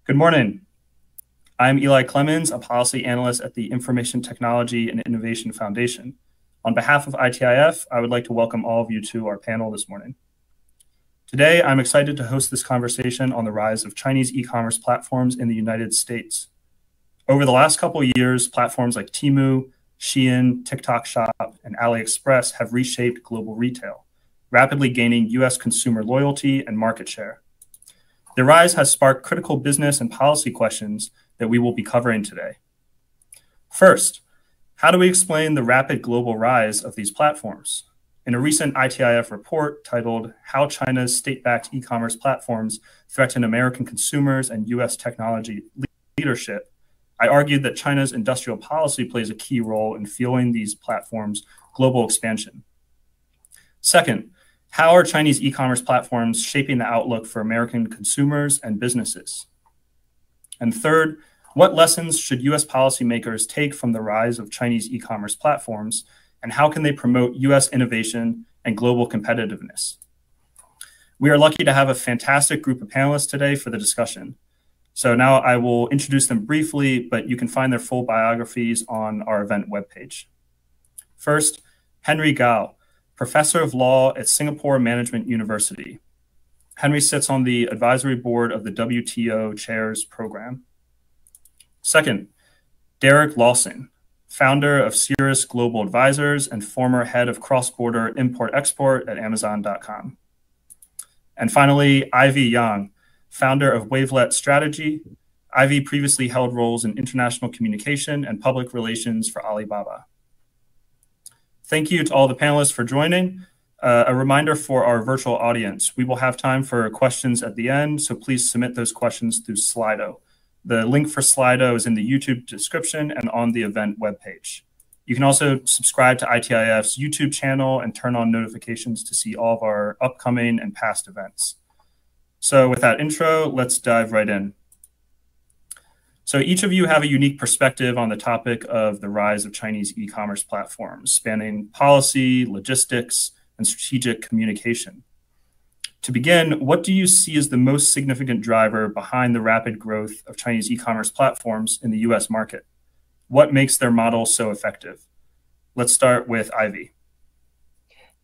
Good morning. I'm Eli Clemens, a policy analyst at the Information Technology and Innovation Foundation. On behalf of ITIF, I would like to welcome all of you to our panel this morning. Today, I'm excited to host this conversation on the rise of Chinese e-commerce platforms in the United States. Over the last couple of years, platforms like Temu, Shein, TikTok Shop, and AliExpress have reshaped global retail, rapidly gaining US consumer loyalty and market share. Their rise has sparked critical business and policy questions that we will be covering today. First, how do we explain the rapid global rise of these platforms? In a recent ITIF report titled How China's State-Backed E-commerce Platforms Threaten American Consumers and US Technology Leadership, I argued that China's industrial policy plays a key role in fueling these platforms' global expansion. Second, how are Chinese e-commerce platforms shaping the outlook for American consumers and businesses? And third, what lessons should US policymakers take from the rise of Chinese e-commerce platforms, and how can they promote US innovation and global competitiveness? We are lucky to have a fantastic group of panelists today for the discussion. So now I will introduce them briefly, but you can find their full biographies on our event webpage. First, Henry Gao, Professor of Law at Singapore Management University. Henry sits on the advisory board of the WTO Chairs Program. Second, Derek Lawson, founder of Cirrus Global Advisors and former head of cross-border import-export at Amazon.com. And finally, Ivy Yang, founder of Wavelet Strategy. Ivy previously held roles in international communication and public relations for Alibaba. Thank you to all the panelists for joining. A reminder for our virtual audience, we will have time for questions at the end, so please submit those questions through Slido. The link for Slido is in the YouTube description and on the event webpage. You can also subscribe to ITIF's YouTube channel and turn on notifications to see all of our upcoming and past events. So with that intro, let's dive right in. So each of you have a unique perspective on the topic of the rise of Chinese e-commerce platforms, spanning policy, logistics, and strategic communication. To begin, what do you see as the most significant driver behind the rapid growth of Chinese e-commerce platforms in the US market? What makes their model so effective? Let's start with Ivy.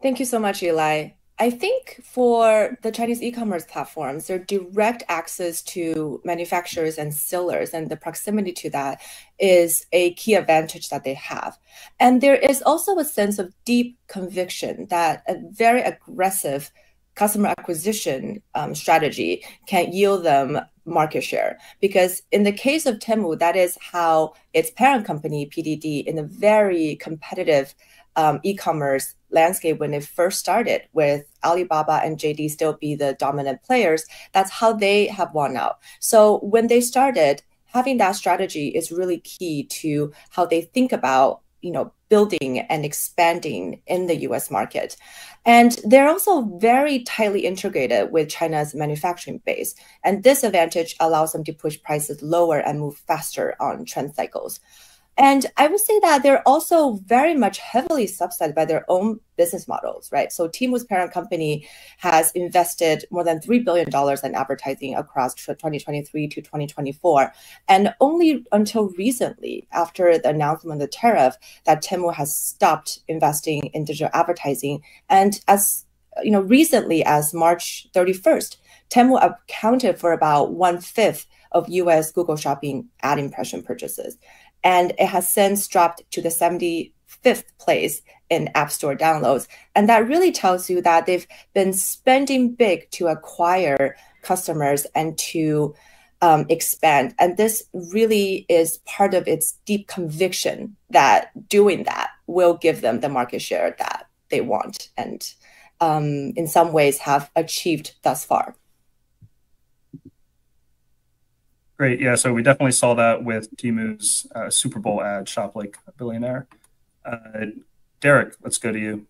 Thank you so much, Eli. I think for the Chinese e-commerce platforms, their direct access to manufacturers and sellers and the proximity to that is a key advantage that they have. And there is also a sense of deep conviction that a very aggressive customer acquisition strategy can yield them market share. Because in the case of Temu, that is how its parent company, PDD, in a very competitive e-commerce landscape when it first started, with Alibaba and JD still be the dominant players, that's how they have won out. So when they started, having that strategy is really key to how they think about, building and expanding in the US market. And they're also very tightly integrated with China's manufacturing base. And this advantage allows them to push prices lower and move faster on trend cycles. And I would say that they're also very much heavily subsidized by their own business models, right? So Temu's parent company has invested more than $3 billion in advertising across 2023 to 2024. And only until recently, after the announcement of the tariff, that Temu has stopped investing in digital advertising. And as recently as March 31st, Temu accounted for about 1/5 of US Google Shopping ad impression purchases. And it has since dropped to the 75th place in App Store downloads. And that really tells you that they've been spending big to acquire customers and to expand. And this really is part of its deep conviction that doing that will give them the market share that they want and in some ways have achieved thus far. Great. Yeah, so we definitely saw that with Temu's Super Bowl ad, Shop Like a Billionaire. Derek, let's go to you.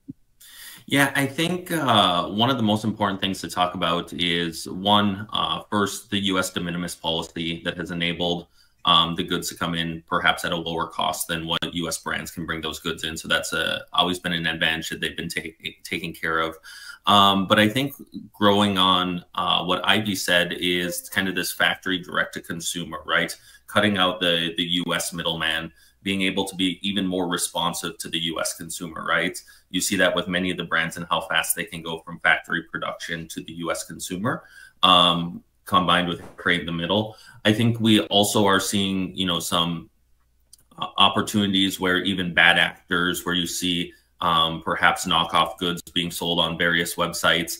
Yeah, I think one of the most important things to talk about is first, the U.S. de minimis policy that has enabled the goods to come in perhaps at a lower cost than what U.S. brands can bring those goods in. So that's always been an advantage that they've been taking care of. But I think growing on what Ivy said is kind of this factory direct to consumer, right? Cutting out the US middleman, being able to be even more responsive to the US consumer, right? You see that with many of the brands and how fast they can go from factory production to the US consumer, combined with create the middle. I think we also are seeing, you know, some opportunities where even bad actors, where you see perhaps knockoff goods being sold on various websites,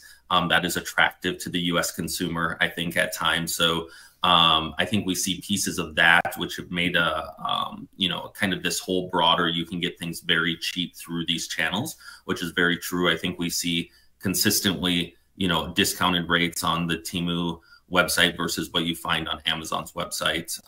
that is attractive to the US consumer, I think, at times. So I think we see pieces of that which have made you know, kind of this whole broader, you can get things very cheap through these channels, which is very true. I think we see consistently, you know, discounted rates on the Temu website versus what you find on Amazon's website.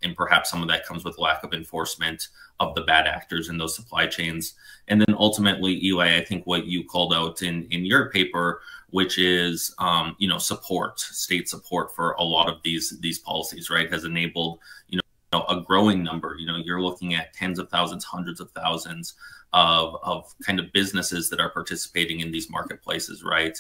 And perhaps some of that comes with lack of enforcement of the bad actors in those supply chains. And then ultimately, Eli, I think what you called out in your paper, which is, you know, support, state support for a lot of these policies, right, has enabled, you know, a growing number. You know, you're looking at tens of thousands, hundreds of thousands of kind of businesses that are participating in these marketplaces, right?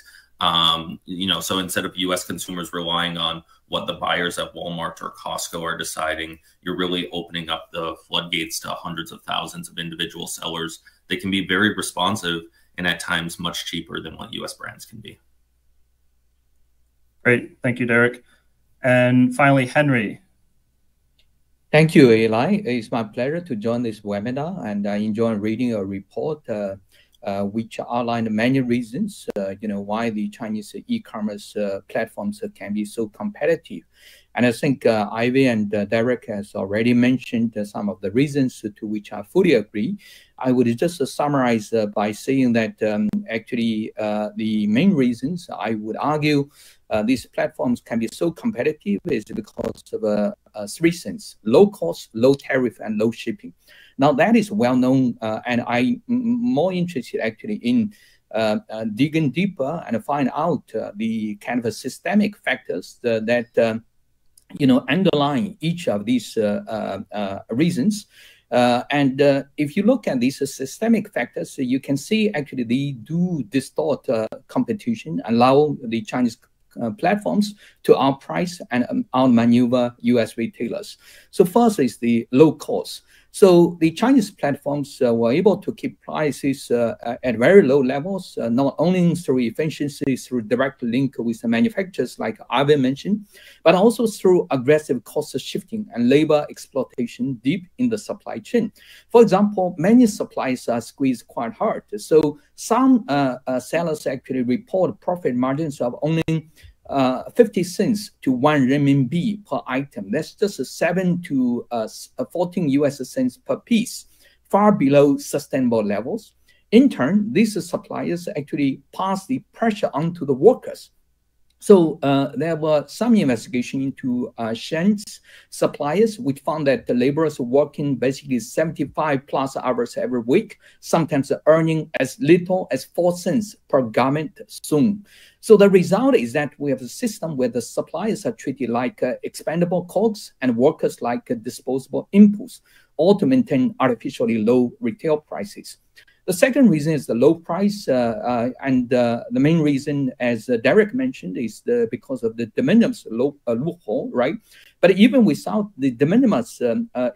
You know, so instead of US consumers relying on what the buyers at Walmart or Costco are deciding, you're really opening up the floodgates to hundreds of thousands of individual sellers. They can be very responsive and at times much cheaper than what US brands can be. Great. Thank you, Derek. And finally, Henry. Thank you, Eli. It's my pleasure to join this webinar, and I enjoy reading your report, which outlined many reasons, you know, why the Chinese e-commerce platforms can be so competitive. And I think Ivy and Derek has already mentioned some of the reasons to which I fully agree. I would just summarize by saying that actually the main reasons I would argue these platforms can be so competitive is because of 3 things: low cost, low tariff, and low shipping. Now that is well known, and I'm more interested actually in digging deeper and find out the kind of systemic factors that you know, underlying each of these reasons. And if you look at these systemic factors, you can see actually they do distort competition, allow the Chinese platforms to outprice and outmaneuver US retailers. So first is the low cost. So the Chinese platforms were able to keep prices at very low levels, not only through efficiency, through direct link with the manufacturers like Ivy mentioned, but also through aggressive cost shifting and labor exploitation deep in the supply chain. For example, many suppliers are squeezed quite hard. So some sellers actually report profit margins of only 50 cents to 1 renminbi per item. That's just 7 to 14 US cents per piece, far below sustainable levels. In turn, these suppliers actually pass the pressure on to the workers. So there were some investigation into Shen's suppliers, which found that the laborers working basically 75 plus hours every week, sometimes earning as little as 4 cents per garment sewn. So the result is that we have a system where the suppliers are treated like expendable cogs and workers like disposable inputs, all to maintain artificially low retail prices. The second reason is the low price, and the main reason, as Derek mentioned, is because of the de minimis loophole, right? But even without the de minimis,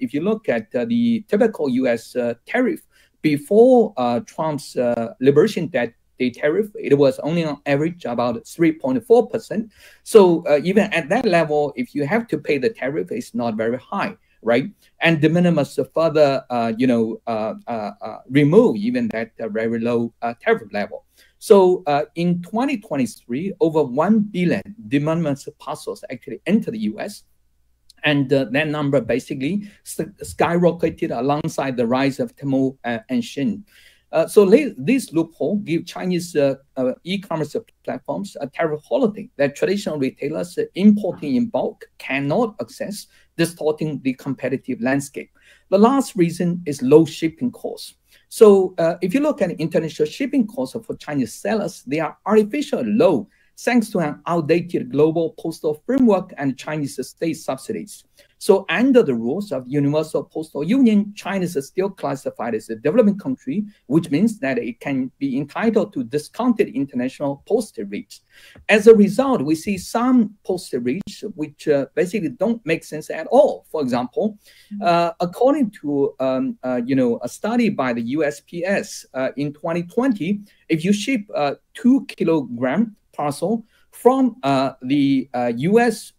if you look at the typical US tariff before Trump's Liberation Day tariff, it was only on average about 3.4%. So even at that level, if you have to pay the tariff, it's not very high, right? And de minimis further, you know, remove even that very low tariff level. So in 2023, over 1 billion de minimis parcels actually entered the US. And that number basically skyrocketed alongside the rise of Temu and Shein. So this loophole gives Chinese e-commerce platforms a tariff holiday that traditional retailers importing in bulk cannot access, distorting the competitive landscape. The last reason is low shipping costs. So if you look at international shipping costs for Chinese sellers, they are artificially low thanks to an outdated global postal framework and Chinese state subsidies. So under the rules of Universal Postal Union, China is still classified as a developing country, which means that it can be entitled to discounted international postal rates. As a result, we see some postal rates which basically don't make sense at all. For example, according to a study by the USPS in 2020, if you ship a 2-kilogram parcel from the US,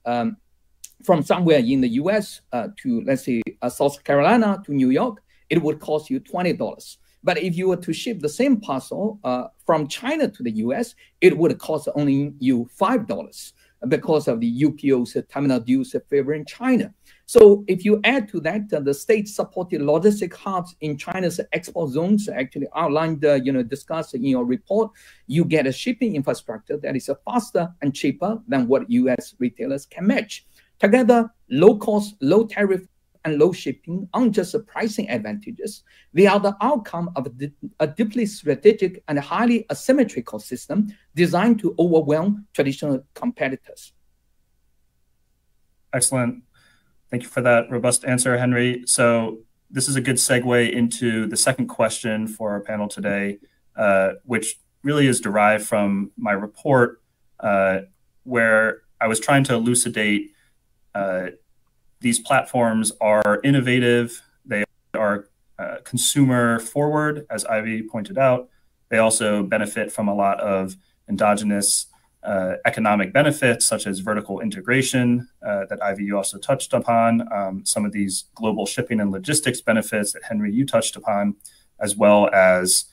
from somewhere in the US to, let's say, South Carolina to New York, it would cost you $20. But if you were to ship the same parcel from China to the US, it would cost only you $5 because of the UPO's terminal dues favoring China. So if you add to that the state-supported logistic hubs in China's export zones actually outlined, discussed in your report, you get a shipping infrastructure that is faster and cheaper than what US retailers can match. Together, low cost, low tariff, and low shipping aren't just pricing advantages. They are the outcome of a deeply strategic and highly asymmetrical system designed to overwhelm traditional competitors. Excellent. Thank you for that robust answer, Henry. So this is a good segue into the second question for our panel today, which really is derived from my report, where I was trying to elucidate these platforms are innovative, they are consumer forward, as Ivy pointed out. They also benefit from a lot of endogenous economic benefits, such as vertical integration that Ivy, you also touched upon, some of these global shipping and logistics benefits that Henry, you touched upon, as well as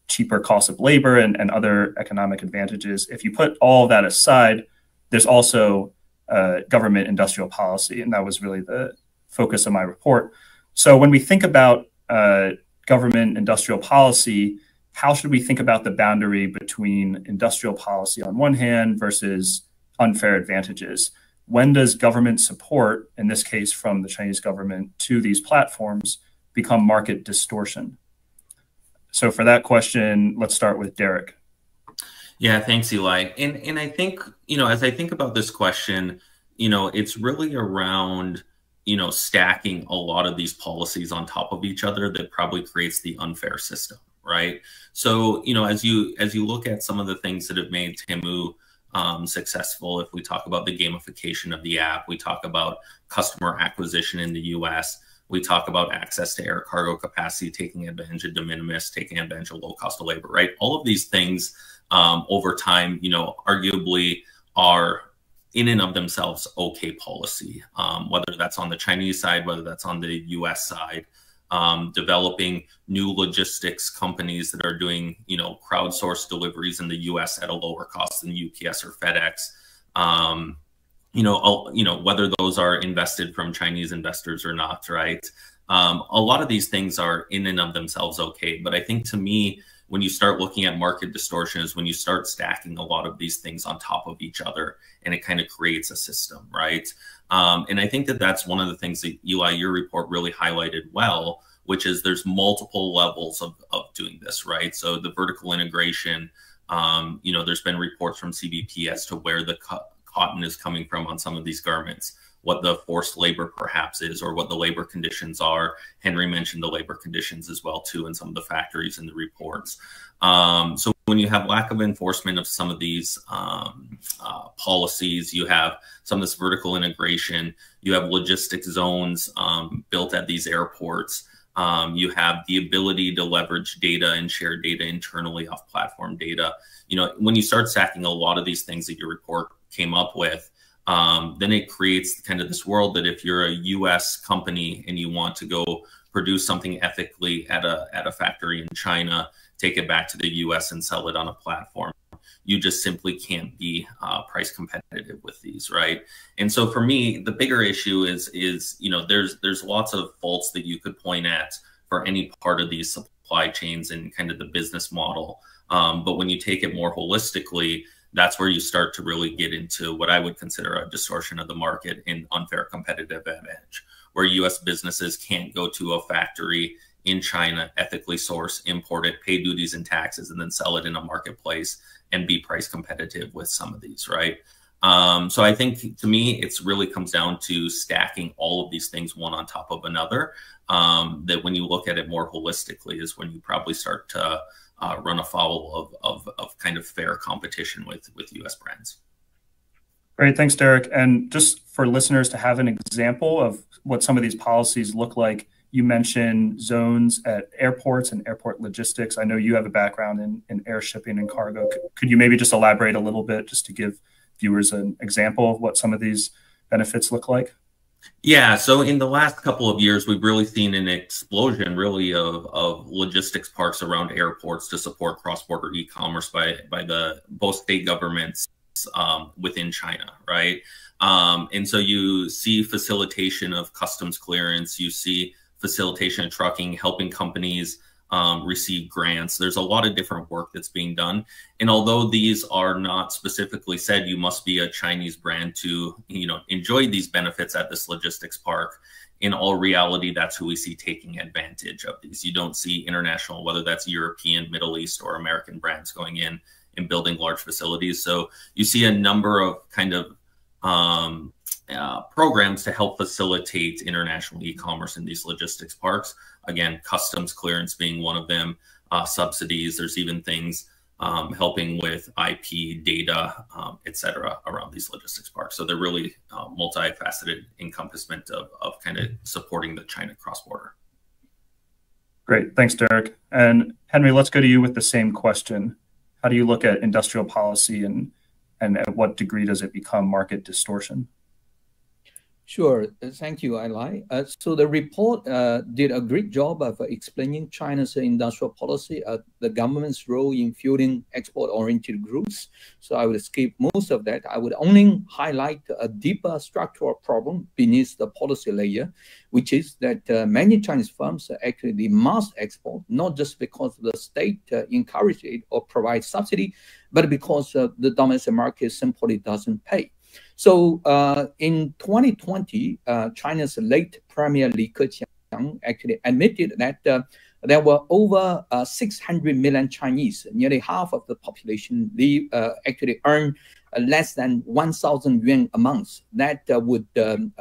cheaper cost of labor and other economic advantages. If you put all of that aside, there's also government industrial policy, and that was really the focus of my report. So when we think about government industrial policy, how should we think about the boundary between industrial policy on one hand versus unfair advantages? When does government support, in this case from the Chinese government, to these platforms become market distortion? So for that question, let's start with Derek. Yeah, thanks, Eli. And I think, as I think about this question, it's really around, stacking a lot of these policies on top of each other that probably creates the unfair system, right? So, as you look at some of the things that have made Temu successful, if we talk about the gamification of the app, we talk about customer acquisition in the US, we talk about access to air cargo capacity, taking advantage of de minimis, taking advantage of low cost of labor, right? All of these things over time, arguably are in and of themselves okay policy, whether that's on the Chinese side, whether that's on the US side, developing new logistics companies that are doing, crowdsourced deliveries in the US at a lower cost than UPS or FedEx, whether those are invested from Chinese investors or not, right? A lot of these things are in and of themselves okay. But I think to me, when you start looking at market distortion is when you start stacking a lot of these things on top of each other, and it kind of creates a system, right? And I think that that's one of the things that, Eli, your report really highlighted well, which is there's multiple levels of doing this, right? So the vertical integration, there's been reports from CBP as to where the cotton is coming from on some of these garments, what the forced labor perhaps is, or what the labor conditions are. Henry mentioned the labor conditions as well, too, in some of the factories in the reports. So when you have lack of enforcement of some of these policies, you have some of this vertical integration, you have logistic zones built at these airports, you have the ability to leverage data and share data internally off platform data. When you start stacking a lot of these things that your report came up with, then it creates kind of this world that if you're a US company and you want to go produce something ethically at a factory in China, take it back to the US and sell it on a platform, you just simply can't be price competitive with these, right? And so for me, the bigger issue is there's lots of faults that you could point at for any part of these supply chains and kind of the business model. But when you take it more holistically, that's where you start to really get into what I would consider a distortion of the market and unfair competitive advantage, where US businesses can't go to a factory in China, ethically source, import it, pay duties and taxes, and then sell it in a marketplace and be price competitive with some of these, right? So I think, to me, it's really comes down to stacking all of these things one on top of another. That when you look at it more holistically is when you probably start to run afoul of kind of fair competition with U.S. brands. Great, thanks, Derek. And just for listeners to have an example of what some of these policies look like, you mentioned zones at airports and airport logistics. I know you have a background in air shipping and cargo. Could you maybe just elaborate a little bit just to give viewers an example of what some of these benefits look like? Yeah, so in the last couple of years, we've really seen an explosion really of logistics parks around airports to support cross-border e-commerce by both state governments within China, right? And so you see facilitation of customs clearance, you see facilitation of trucking, helping companies receive grants. There's a lot of different work that's being done. And although these are not specifically said, you must be a Chinese brand to, enjoy these benefits at this logistics park, in all reality, that's who we see taking advantage of these. You don't see international, whether that's European, Middle East, or American brands going in and building large facilities. So you see a number of kind of programs to help facilitate international e-commerce in these logistics parks. Again, customs clearance being one of them, subsidies. There's even things helping with IP data, et cetera, around these logistics parks. So they're really multifaceted encompassment of kind of supporting the China cross-border. Great, thanks, Derek. And Henry, let's go to you with the same question. How do you look at industrial policy and at what degree does it become market distortion? Sure. Thank you, Eli. So the report did a great job of explaining China's industrial policy, the government's role in fueling export-oriented growth. So I would skip most of that. I would only highlight a deeper structural problem beneath the policy layer, which is that many Chinese firms actually must export, not just because the state encourages it or provides subsidy, but because the domestic market simply doesn't pay. So in 2020, China's late Premier Li Keqiang actually admitted that there were over 600 million Chinese, nearly half of the population, they actually earn less than 1,000 yuan a month. That would turn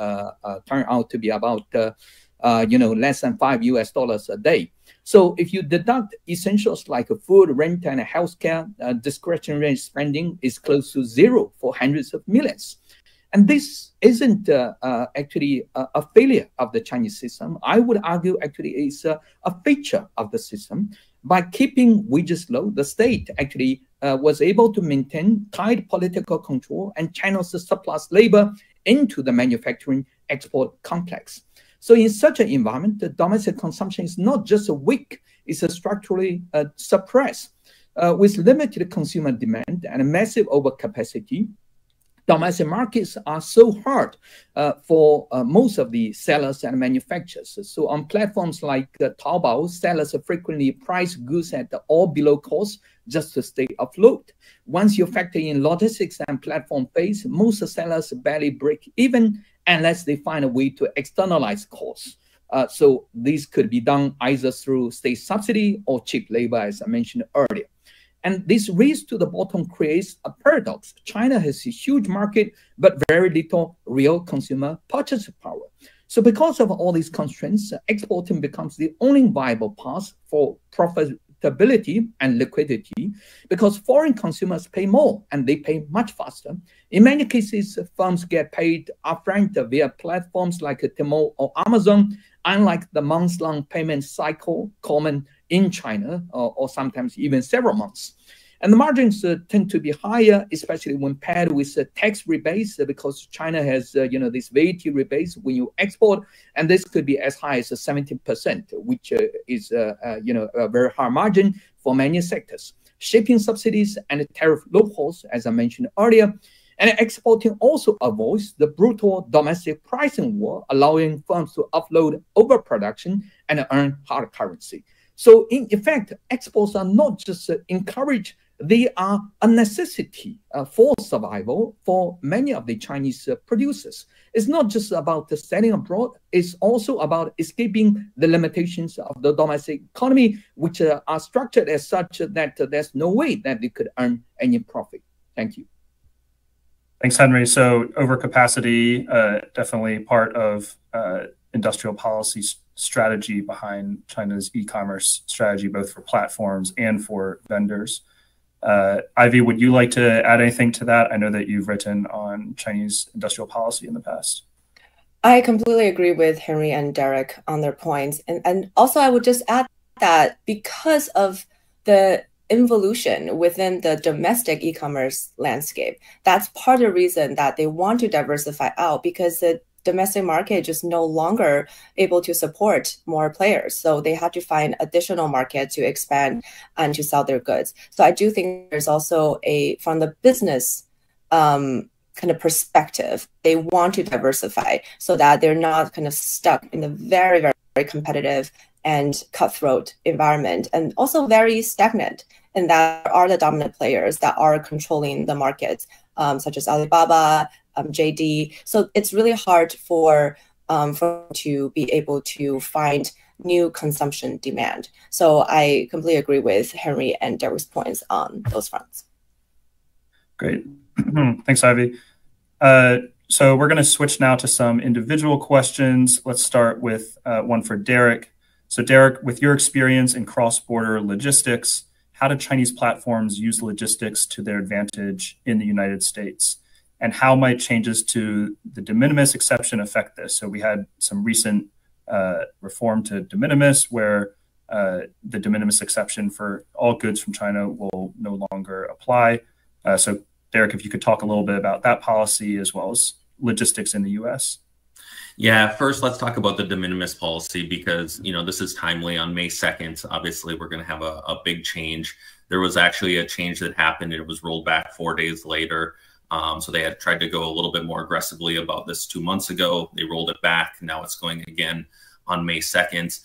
out to be about less than $5 a day. So if you deduct essentials like food, rent, and healthcare, discretionary spending is close to zero for hundreds of millions. And this isn't actually a failure of the Chinese system. I would argue actually it's a feature of the system. By keeping wages low, the state actually was able to maintain tight political control and channels the surplus labor into the manufacturing export complex. So in such an environment, the domestic consumption is not just weak, it's structurally suppressed. With limited consumer demand and a massive overcapacity, domestic markets are so hard for most of the sellers and manufacturers. So on platforms like Taobao, sellers frequently price goods at or below cost just to stay afloat. Once you factor in logistics and platform fees, most sellers barely break even unless they find a way to externalize costs. So this could be done either through state subsidy or cheap labor, as I mentioned earlier. And this race to the bottom creates a paradox. China has a huge market, but very little real consumer purchasing power. So because of all these constraints, exporting becomes the only viable path for profitability and liquidity, because foreign consumers pay more and they pay much faster. In many cases, firms get paid upfront via platforms like Tmall or Amazon, unlike the months-long payment cycle common in China, or sometimes even several months. And the margins tend to be higher, especially when paired with tax rebates, because China has this VAT rebates when you export, and this could be as high as 17%, which is a very high margin for many sectors. Shipping subsidies and tariff loopholes, as I mentioned earlier, and exporting also avoids the brutal domestic pricing war, allowing firms to offload overproduction and earn hard currency. So in effect, exports are not just encouraged, they are a necessity for survival for many of the Chinese producers. It's not just about the selling abroad, it's also about escaping the limitations of the domestic economy, which are structured as such that there's no way that they could earn any profit. Thank you. Thanks, Henry. So overcapacity, definitely part of industrial policy strategy behind China's e-commerce strategy, both for platforms and for vendors. Ivy, would you like to add anything to that? I know that you've written on Chinese industrial policy in the past. I completely agree with Henry and Derek on their points. And also I would just add that because of the involution within the domestic e-commerce landscape, that's part of the reason that they want to diversify out, because the domestic market is no longer able to support more players. So they have to find additional market to expand and to sell their goods. So I do think there's also from the business kind of perspective, they want to diversify so that they're not kind of stuck in a very, very, very competitive and cutthroat environment, and also very stagnant. And that are the dominant players that are controlling the markets, such as Alibaba, JD. So it's really hard for to be able to find new consumption demand. So I completely agree with Henry and Derek's points on those fronts. Great. Thanks, Ivy. So we're going to switch now to some individual questions. Let's start with one for Derek. So Derek, with your experience in cross-border logistics, how do Chinese platforms use logistics to their advantage in the United States? And how might changes to the de minimis exception affect this? So we had some recent reform to de minimis, where the de minimis exception for all goods from China will no longer apply. So Derek, if you could talk a little bit about that policy as well as logistics in the US. Yeah, first, let's talk about the de minimis policy, because, this is timely. On May 2nd, obviously, we're going to have a big change. There was actually a change that happened. It was rolled back 4 days later. So they had tried to go a little bit more aggressively about this 2 months ago. They rolled it back. Now it's going again on May 2nd.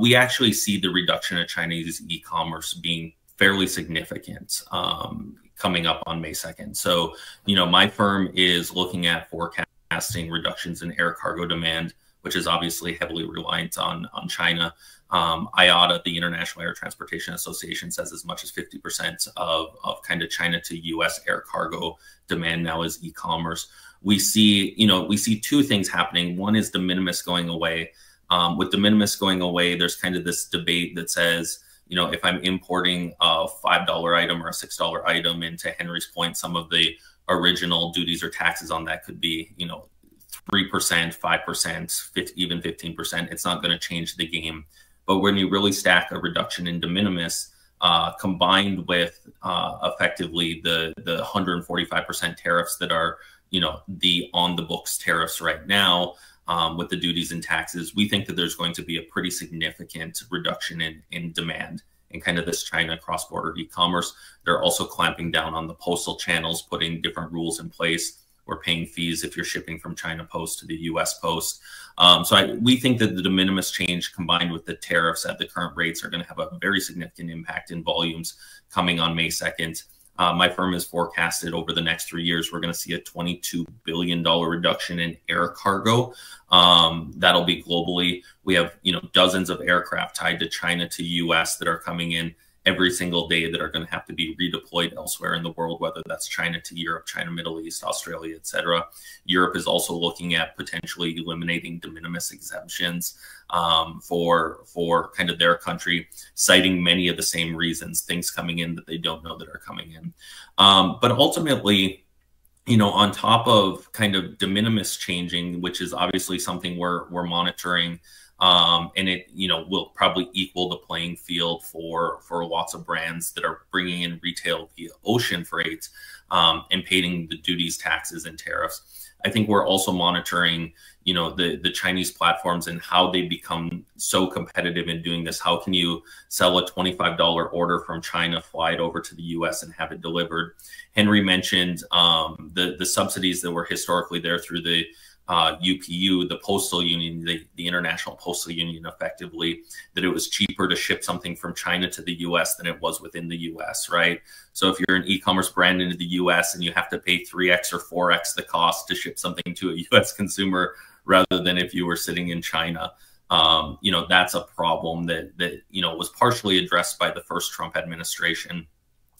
We actually see the reduction of Chinese e-commerce being fairly significant coming up on May 2nd. So, my firm is looking at forecasting reductions in air cargo demand, which is obviously heavily reliant on China. IATA, the International Air Transportation Association, says as much as 50% of kind of China to US air cargo demand now is e-commerce. We see two things happening. One is de minimis going away. With de minimis going away, there's kind of this debate that says, if I'm importing a $5 item or a $6 item, and to Henry's point, some of the original duties or taxes on that could be, 3%, 5%, even 15%. It's not going to change the game. But when you really stack a reduction in de minimis, combined with effectively the 145% tariffs that are, the on the books tariffs right now, with the duties and taxes, we think that there's going to be a pretty significant reduction in demand in kind of this China cross-border e-commerce. They're also clamping down on the postal channels, putting different rules in place. We're paying fees if you're shipping from China Post to the US Post. We think that the de minimis change combined with the tariffs at the current rates are going to have a very significant impact in volumes coming on May 2nd. My firm has forecasted over the next 3 years, we're going to see a $22 billion reduction in air cargo. That'll be globally. We have, dozens of aircraft tied to China to US that are coming in every single day that are going to have to be redeployed elsewhere in the world, whether that's China to Europe, China, Middle East, Australia, etc. Europe is also looking at potentially eliminating de minimis exemptions for kind of their country, citing many of the same reasons, things coming in that they don't know that are coming in. But ultimately, on top of kind of de minimis changing, which is obviously something we're monitoring, and it will probably equal the playing field for lots of brands that are bringing in retail via ocean freight and paying the duties, taxes, and tariffs. I think we're also monitoring the Chinese platforms and how they become so competitive in doing this. How can you sell a $25 order from China, fly it over to the US, and have it delivered? Henry mentioned the subsidies that were historically there through the UPU, the postal union, the International Postal Union, effectively, that it was cheaper to ship something from China to the US than it was within the US, right? So if you're an e-commerce brand into the US and you have to pay 3x or 4x the cost to ship something to a US consumer rather than if you were sitting in China, you know, that's a problem that you know, was partially addressed by the first Trump administration,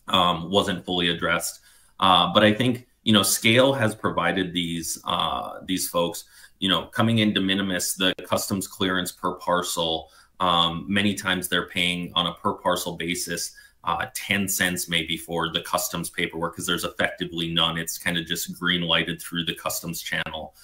wasn't fully addressed. But I think, you know, scale has provided these folks, you know, coming in de minimis, the customs clearance per parcel. Many times they're paying on a per parcel basis 10 cents maybe for the customs paperwork, because there's effectively none. It's kind of just green lighted through the customs channel.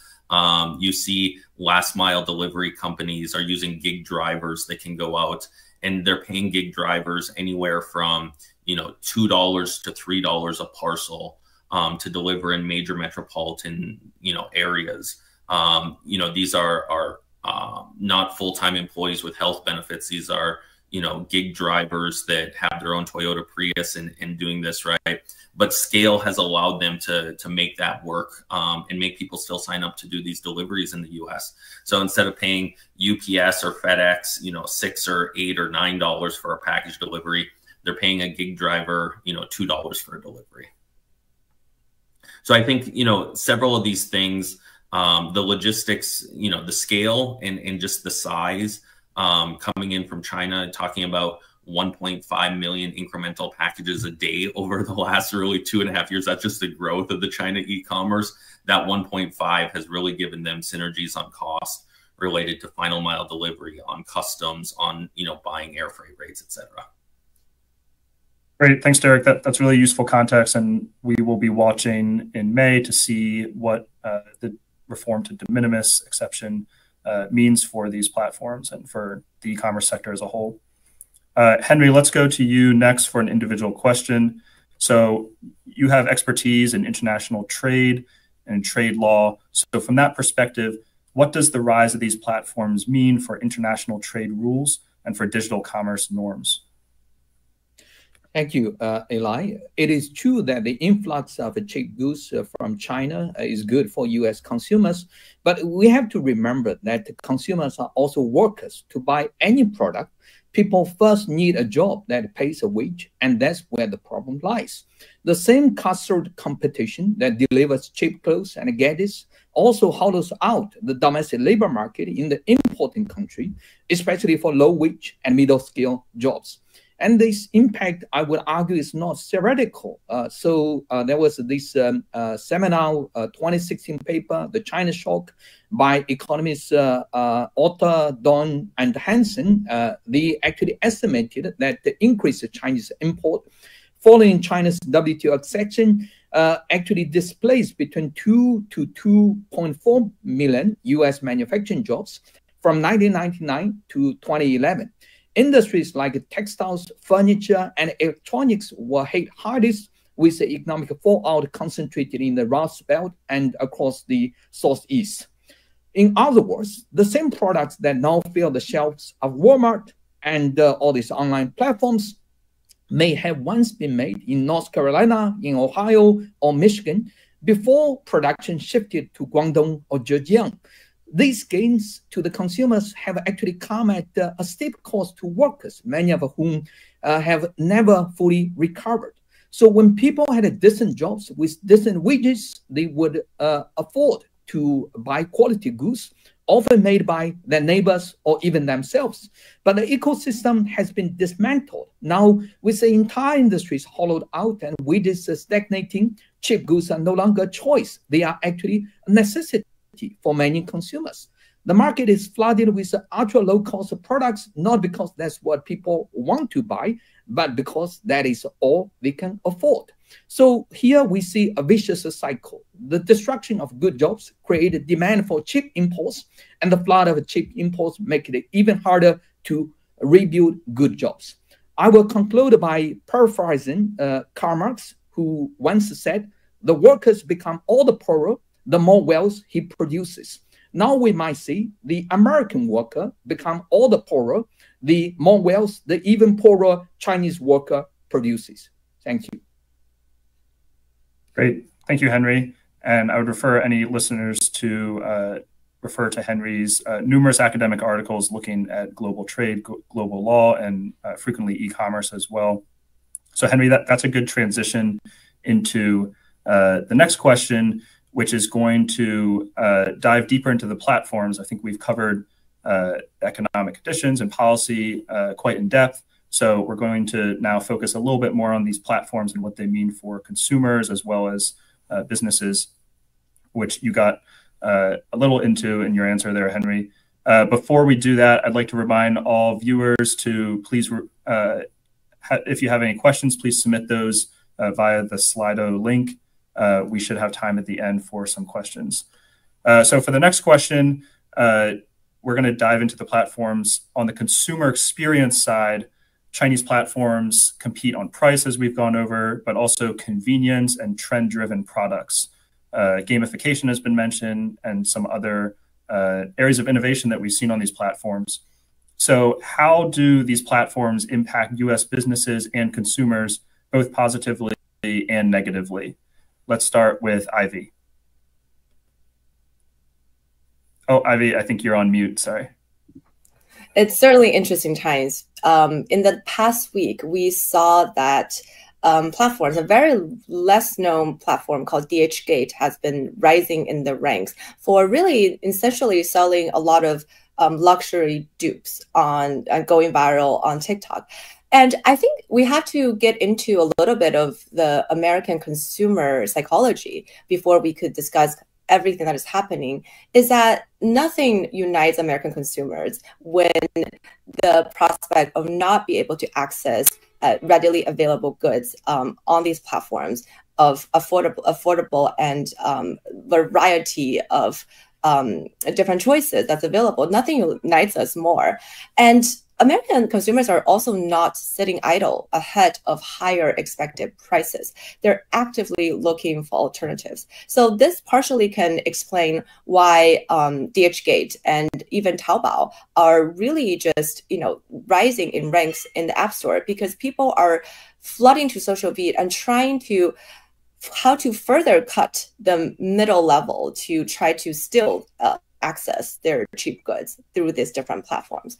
You see last mile delivery companies are using gig drivers that can go out, and they're paying gig drivers anywhere from, you know, $2 to $3 a parcel to deliver in major metropolitan, you know, areas. You know, these are not full-time employees with health benefits. These are, you know, gig drivers that have their own Toyota Prius and doing this, right? But scale has allowed them to make that work and make people still sign up to do these deliveries in the US. So instead of paying UPS or FedEx, you know, $6 or $8 or $9 for a package delivery, they're paying a gig driver, you know, $2 for a delivery. So I think, you know, several of these things, the logistics, you know, the scale and just the size, coming in from China, talking about 1.5 million incremental packages a day over the last really 2.5 years. That's just the growth of the China e-commerce. That 1.5 has really given them synergies on cost related to final mile delivery, on customs, on, you know, buying air freight rates, etc. Great, thanks, Derek. That's really useful context, and we will be watching in May to see what the reform to de minimis exception means for these platforms and for the e-commerce sector as a whole. Henry, let's go to you next for an individual question. So you have expertise in international trade and trade law. So from that perspective, what does the rise of these platforms mean for international trade rules and for digital commerce norms? Thank you, Eli. It is true that the influx of cheap goods from China is good for U.S. consumers, but we have to remember that consumers are also workers. To buy any product, people first need a job that pays a wage, and that's where the problem lies. The same cutthroat competition that delivers cheap clothes and gadgets also hollows out the domestic labor market in the importing country, especially for low-wage and middle-scale jobs. And this impact, I would argue, is not theoretical. There was this seminal 2016 paper, The China Shock, by economists Otter, Don, and Hansen. They actually estimated that the increase of Chinese import following China's WTO accession actually displaced between 2 to 2.4 million U.S. manufacturing jobs from 1999 to 2011. Industries like textiles, furniture, and electronics were hit hardest, with the economic fallout concentrated in the Rust Belt and across the Southeast. In other words, the same products that now fill the shelves of Walmart and all these online platforms may have once been made in North Carolina, in Ohio, or Michigan before production shifted to Guangdong or Zhejiang. These gains to the consumers have actually come at a steep cost to workers, many of whom have never fully recovered. So when people had decent jobs with decent wages, they would afford to buy quality goods, often made by their neighbors or even themselves. But the ecosystem has been dismantled. Now, with the entire industries hollowed out and wages stagnating, cheap goods are no longer a choice. They are actually a necessity for many consumers. The market is flooded with ultra low-cost products, not because that's what people want to buy, but because that is all they can afford. So here we see a vicious cycle. The destruction of good jobs created demand for cheap imports, and the flood of cheap imports make it even harder to rebuild good jobs. I will conclude by paraphrasing Karl Marx, who once said, "The workers become all the poorer the more wealth he produces." Now we might see the American worker become all the poorer, the more wealth the even poorer Chinese worker produces. Thank you. Great. Thank you, Henry. And I would refer any listeners to refer to Henry's numerous academic articles looking at global trade, global law, and frequently e-commerce as well. So Henry, that's a good transition into the next question, which is going to dive deeper into the platforms. I think we've covered economic conditions and policy quite in depth. So we're going to now focus a little bit more on these platforms and what they mean for consumers as well as businesses, which you got a little into in your answer there, Henry. Before we do that, I'd like to remind all viewers to please, if you have any questions, please submit those via the Slido link. We should have time at the end for some questions. So for the next question, we're going to dive into the platforms. On the consumer experience side, Chinese platforms compete on price, as we've gone over, but also convenience and trend-driven products. Gamification has been mentioned, and some other areas of innovation that we've seen on these platforms. So how do these platforms impact US businesses and consumers, both positively and negatively? Let's start with Ivy. Oh, Ivy, I think you're on mute, sorry. It's certainly interesting times. In the past week, we saw that platforms, a very less known platform called DHgate has been rising in the ranks for really essentially selling a lot of luxury dupes on going viral on TikTok. And I think we have to get into a little bit of the American consumer psychology before we could discuss everything that is happening. Is that nothing unites American consumers when the prospect of not being able to access readily available goods on these platforms of affordable and variety of different choices that's available. Nothing unites us more. And American consumers are also not sitting idle ahead of higher expected prices. They're actively looking for alternatives. So this partially can explain why DHgate and even Taobao are really just, rising in ranks in the App Store, because people are flooding to social feed and trying to how to further cut the middle level to try to still access their cheap goods through these different platforms.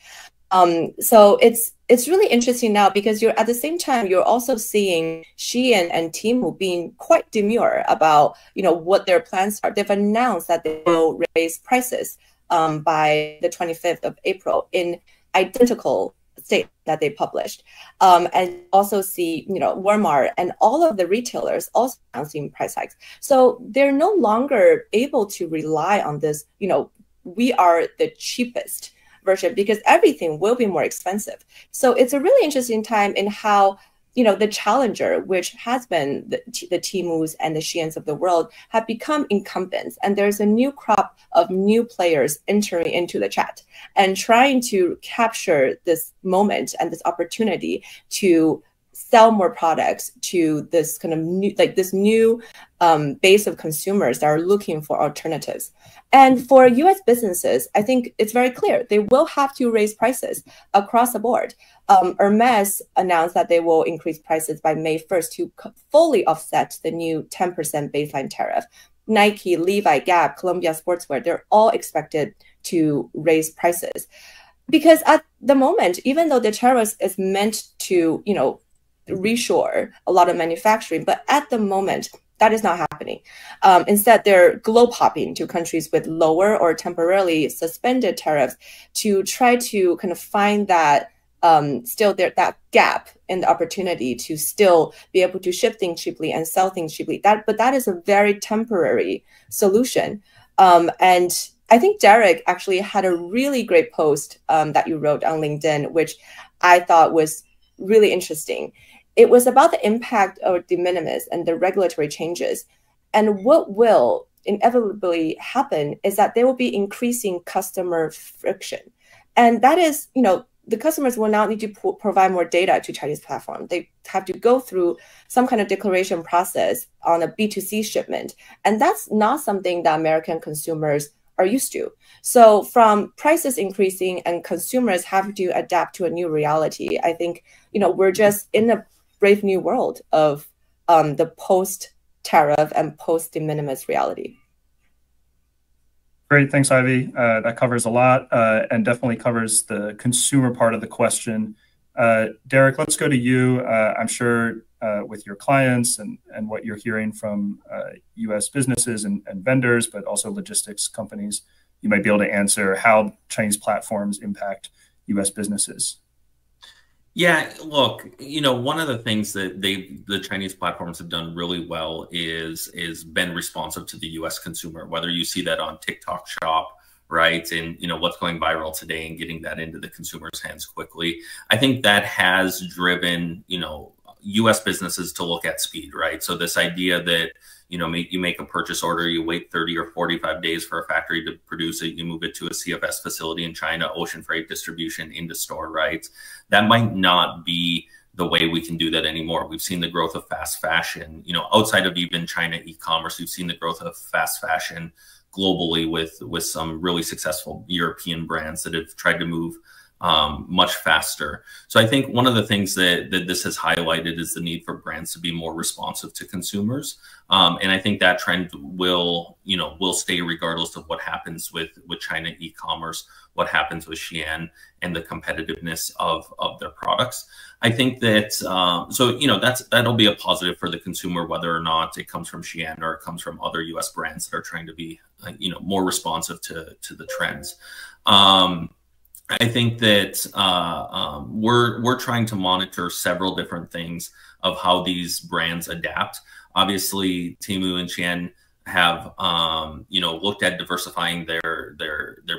So it's really interesting now, because you're at the same time, you're also seeing Shein and Temu being quite demure about, what their plans are. They've announced that they will raise prices by the 25th of April in identical state that they published. And also see, Walmart and all of the retailers also announcing price hikes. So they're no longer able to rely on this, we are the cheapest version, because everything will be more expensive. So it's a really interesting time in how, the challenger, which has been the Temus and the Sheins of the world, have become incumbents. And there's a new crop of new players entering into the chat and trying to capture this moment and this opportunity to sell more products to this kind of new, this new base of consumers that are looking for alternatives. And for US businesses, I think it's very clear they will have to raise prices across the board. Hermes announced that they will increase prices by May 1st to fully offset the new 10% baseline tariff. Nike, Levi, Gap, Columbia Sportswear, they're all expected to raise prices. Because at the moment, even though the tariff is meant to, reshore a lot of manufacturing, but at the moment, that is not happening. Instead, they're globe hopping to countries with lower or temporarily suspended tariffs to try to kind of find that that gap in the opportunity to still be able to ship things cheaply and sell things cheaply. But that is a very temporary solution. And I think Derek actually had a really great post that you wrote on LinkedIn, which I thought was really interesting. It was about the impact of de minimis and the regulatory changes. And what will inevitably happen is that there will be increasing customer friction. And that is, the customers will now need to provide more data to Chinese platforms. They have to go through some kind of declaration process on a B2C shipment. And that's not something that American consumers are used to. So from prices increasing and consumers having to adapt to a new reality, I think, we're just in a brave new world of the post tariff and post de minimis reality? Great, thanks, Ivy. That covers a lot and definitely covers the consumer part of the question. Derek, let's go to you. I'm sure with your clients and what you're hearing from U.S. businesses and vendors, but also logistics companies, you might be able to answer how Chinese platforms impact U.S. businesses. Yeah, look, one of the things that the Chinese platforms have done really well is been responsive to the U.S. consumer, whether you see that on TikTok Shop, right? And, what's going viral today and getting that into the consumer's hands quickly. I think that has driven, U.S. businesses to look at speed, right? So this idea that, you make a purchase order, you wait 30 or 45 days for a factory to produce it, you move it to a CFS facility in China, ocean freight distribution into store, right? That might not be the way we can do that anymore. We've seen the growth of fast fashion, outside of even China e-commerce, we've seen the growth of fast fashion globally with some really successful European brands that have tried to move much faster. So I think one of the things that this has highlighted is the need for brands to be more responsive to consumers. And I think that trend will stay regardless of what happens with China e-commerce, what happens with Shein and the competitiveness of their products. I think that, that'll be a positive for the consumer, whether or not it comes from Shein or it comes from other US brands that are trying to be, more responsive to the trends. I think that we're trying to monitor several different things of how these brands adapt. Obviously, Temu and Shein have looked at diversifying their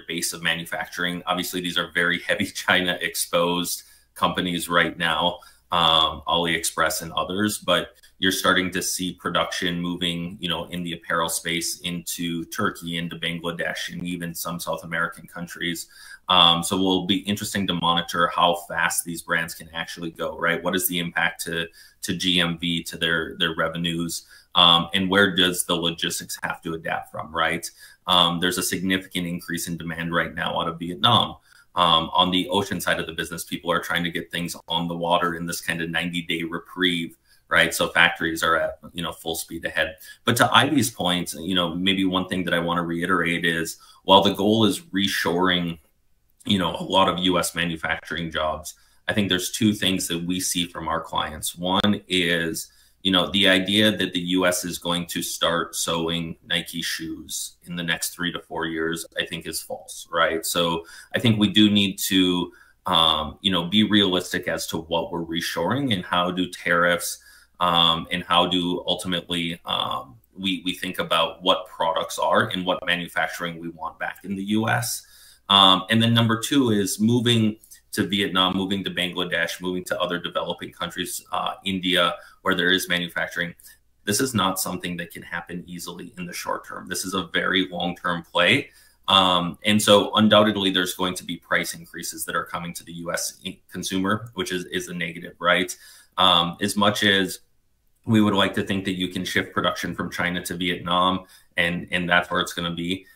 base of manufacturing. Obviously, these are very heavy China exposed companies right now, AliExpress and others, but you're starting to see production moving, in the apparel space into Turkey, into Bangladesh, and even some South American countries. So it will be interesting to monitor how fast these brands can actually go, right? What is the impact to GMV, to their revenues, and where does the logistics have to adapt from, right? There's a significant increase in demand right now out of Vietnam. On the ocean side of the business, people are trying to get things on the water in this kind of 90-day reprieve, right? So factories are at, full speed ahead. But to Ivy's point, maybe one thing that I want to reiterate is while the goal is reshoring, a lot of US manufacturing jobs, I think there's two things that we see from our clients. One is, the idea that the US is going to start sewing Nike shoes in the next 3 to 4 years, I think is false, right? So I think we do need to, be realistic as to what we're reshoring and how do tariffs and how do ultimately we think about what products are and what manufacturing we want back in the US. And then number two is moving to Vietnam, moving to Bangladesh, moving to other developing countries, India, where there is manufacturing. This is not something that can happen easily in the short term. This is a very long-term play. And so undoubtedly, there's going to be price increases that are coming to the US consumer, which is a negative, right? As much as we would like to think that you can shift production from China to Vietnam and that's where it's going to be.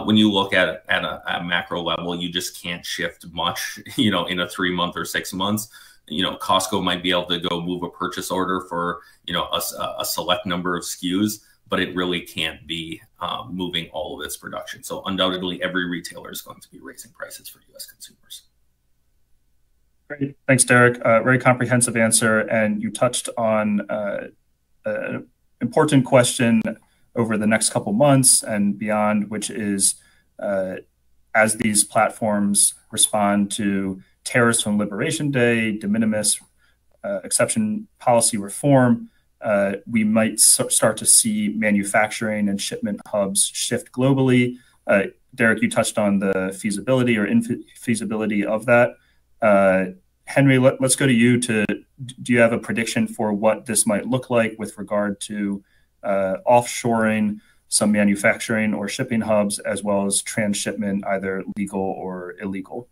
When you look at a macro level, you just can't shift much, in a 3 month or 6 months. Costco might be able to go move a purchase order for, a select number of SKUs, but it really can't be moving all of its production. So undoubtedly, every retailer is going to be raising prices for US consumers. Great. Thanks, Derek. Very comprehensive answer. And you touched on an important question over the next couple months and beyond, which is as these platforms respond to tariffs from Liberation Day, de minimis exception policy reform, we might start to see manufacturing and shipment hubs shift globally. Derek, you touched on the feasibility or infeasibility of that. Henry, let's go to you. Do you have a prediction for what this might look like with regard to offshoring some manufacturing or shipping hubs, as well as transshipment, either legal or illegal?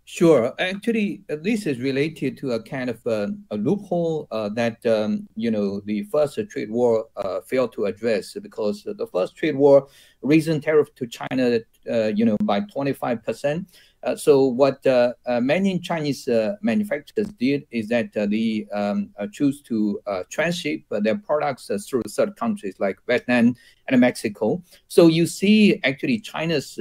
Sure. Actually, this is related to a kind of a loophole that, the first trade war failed to address, because the first trade war raising tariff to China by 25%. So what many Chinese manufacturers did is that they choose to transship their products through third countries like Vietnam and Mexico. So you see actually China's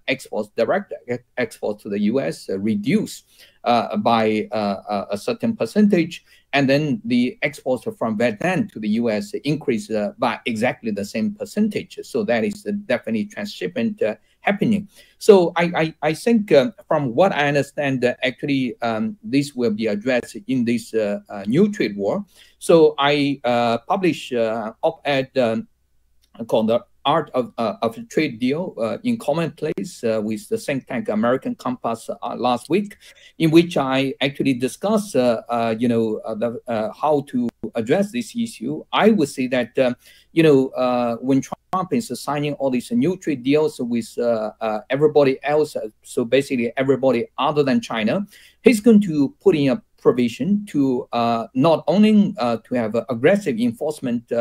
exports, direct exports to the US reduce by a certain percentage. And then the exports from Vietnam to the US increase by exactly the same percentage. So that is definitely transshipment happening. So I think from what I understand, actually this will be addressed in this new trade war. So I published op-ed called The Art of a Trade Deal in Commonplace with the think tank American Compass last week, in which I actually discussed how to address this issue. I would say that when Trump is signing all these new trade deals with everybody else, so basically everybody other than China, he's going to put in a provision to not only to have aggressive enforcement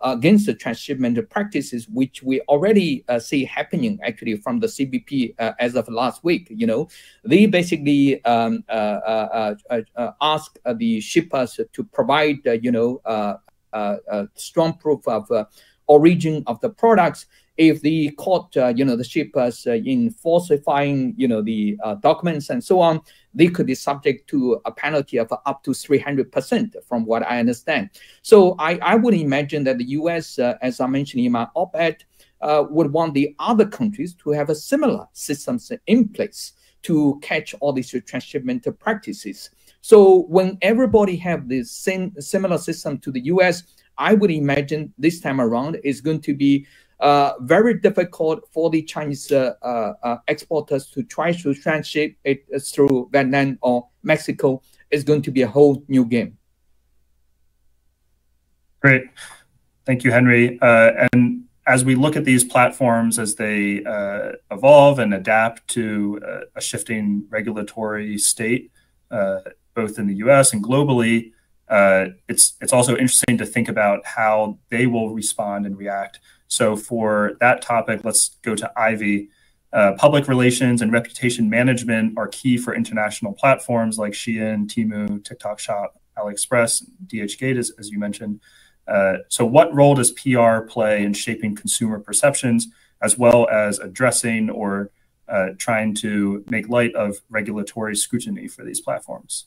against the transshipment practices, which we already see happening actually from the CBP as of last week. They basically ask the shippers to provide strong proof of origin of the products. If they caught the shippers in falsifying the documents and so on, they could be subject to a penalty of up to 300%, from what I understand. So I would imagine that the US, as I mentioned in my op-ed, would want the other countries to have a similar systems in place to catch all these transshipment practices. So when everybody have the similar system to the US, I would imagine this time around is going to be very difficult for the Chinese exporters to try to transship it through Vietnam or Mexico. Is going to be a whole new game. Great. Thank you, Henry. And as we look at these platforms as they evolve and adapt to a shifting regulatory state, both in the US and globally, it's also interesting to think about how they will respond and react. So for that topic, let's go to Ivy. Public relations and reputation management are key for international platforms like Shein, Temu, TikTok Shop, AliExpress, DHgate, as you mentioned. So what role does PR play in shaping consumer perceptions, as well as addressing or trying to make light of regulatory scrutiny for these platforms?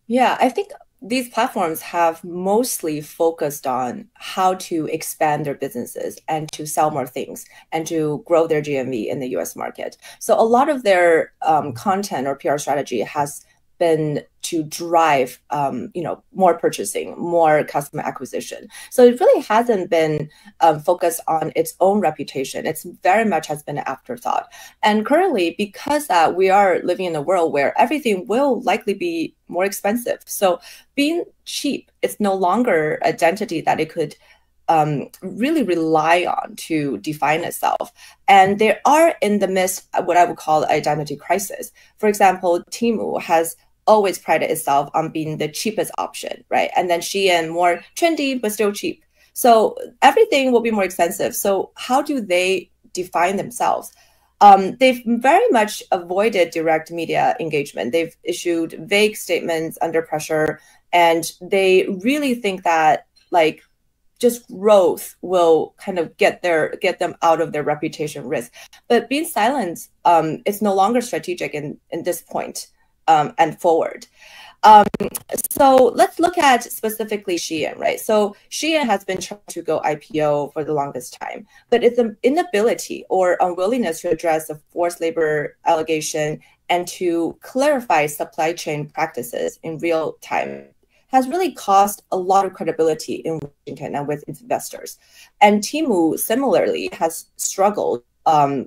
Yeah, I think these platforms have mostly focused on how to expand their businesses and to sell more things and to grow their GMV in the US market. So a lot of their content or PR strategy has been to drive more purchasing, more customer acquisition. So it really hasn't been focused on its own reputation. It's very much has been an afterthought. And currently, because we are living in a world where everything will likely be more expensive. So being cheap, it's no longer an identity that it could really rely on to define itself. And they are in the midst of what I would call identity crisis. For example, Temu has always prided itself on being the cheapest option, right? And then Shein, more trendy, but still cheap. So everything will be more expensive. So how do they define themselves? They've very much avoided direct media engagement. They've issued vague statements under pressure, and they really think that just growth will kind of get them out of their reputation risk. But being silent, it's no longer strategic in this point and forward. So let's look at specifically Shein, right? So Shein has been trying to go IPO for the longest time, but its inability or unwillingness to address the forced labor allegation and to clarify supply chain practices in real time has really caused a lot of credibility in Washington and with its investors. And Temu similarly has struggled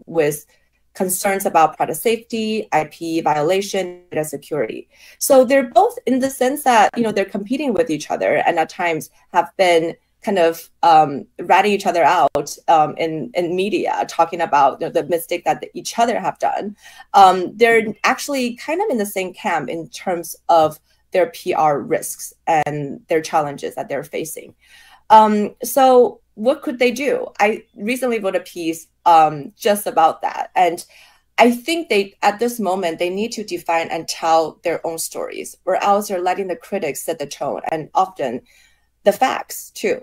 with concerns about product safety, IP violation, data security. So they're both in the sense that they're competing with each other, and at times have been kind of ratting each other out in media, talking about the mistake that each other have done. They're actually kind of in the same camp in terms of their PR risks and their challenges that they're facing. So what could they do? I recently wrote a piece just about that. And I think at this moment, they need to define and tell their own stories, or else they're letting the critics set the tone, and often the facts too.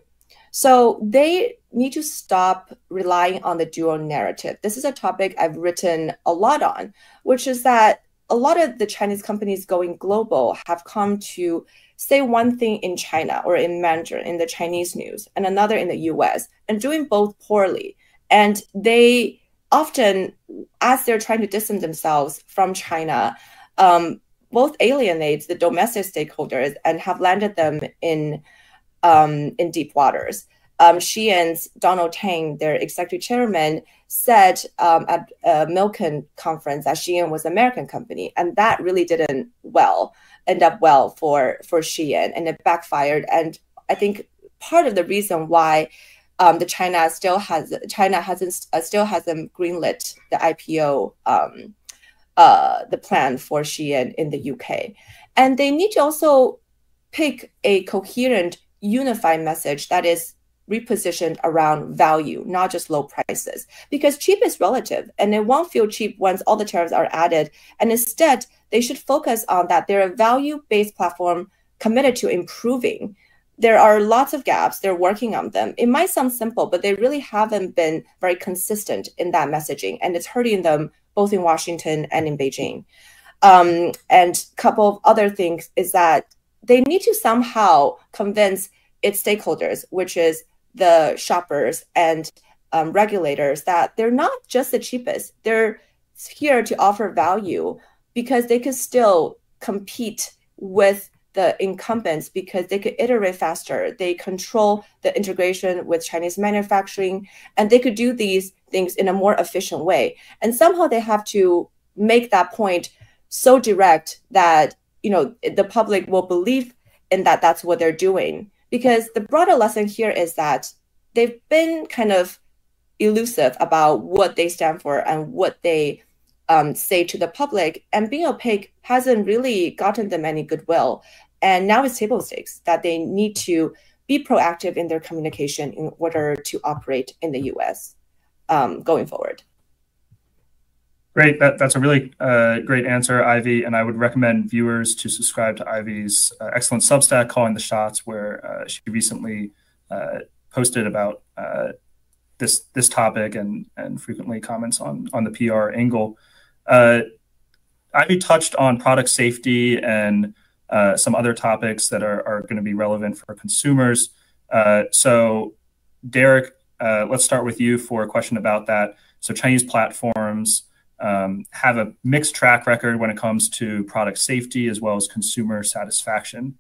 So they need to stop relying on the dual narrative. This is a topic I've written a lot on, which is that a lot of the Chinese companies going global have come to say one thing in China or in Mandarin, in the Chinese news, and another in the US, and doing both poorly. And they often, as they're trying to distance themselves from China, both alienate the domestic stakeholders and have landed them in deep waters. Shein's Donald Tang, their executive chairman, said at a Milken conference that Shein was an American company, and that really didn't end up well for Shein, and it backfired. And I think part of the reason why China still hasn't greenlit the IPO, the plan for Shein in the UK, and they need to also pick a coherent, unified message that is repositioned around value, not just low prices, because cheap is relative and it won't feel cheap once all the tariffs are added. And instead, they should focus on that they're a value-based platform committed to improving. There are lots of gaps. They're working on them. It might sound simple, but they really haven't been very consistent in that messaging, and it's hurting them both in Washington and in Beijing. And a couple of other things is that they need to somehow convince its stakeholders, which is the shoppers and regulators, that they're not just the cheapest. They're here to offer value because they could still compete with the incumbents because they could iterate faster. They control the integration with Chinese manufacturing, and they could do these things in a more efficient way. And somehow they have to make that point so direct that, you know, the public will believe in that that's what they're doing. Because the broader lesson here is that they've been kind of elusive about what they stand for and what they say to the public, and being opaque hasn't really gotten them any goodwill. And now it's table stakes that they need to be proactive in their communication in order to operate in the US going forward. Great. That's a really great answer, Ivy. And I would recommend viewers to subscribe to Ivy's excellent Substack, Calling the Shots, where she recently posted about this topic and frequently comments on the PR angle. Ivy touched on product safety and some other topics that are going to be relevant for consumers. So Derek, let's start with you for a question about that. So Chinese platforms have a mixed track record when it comes to product safety as well as consumer satisfaction.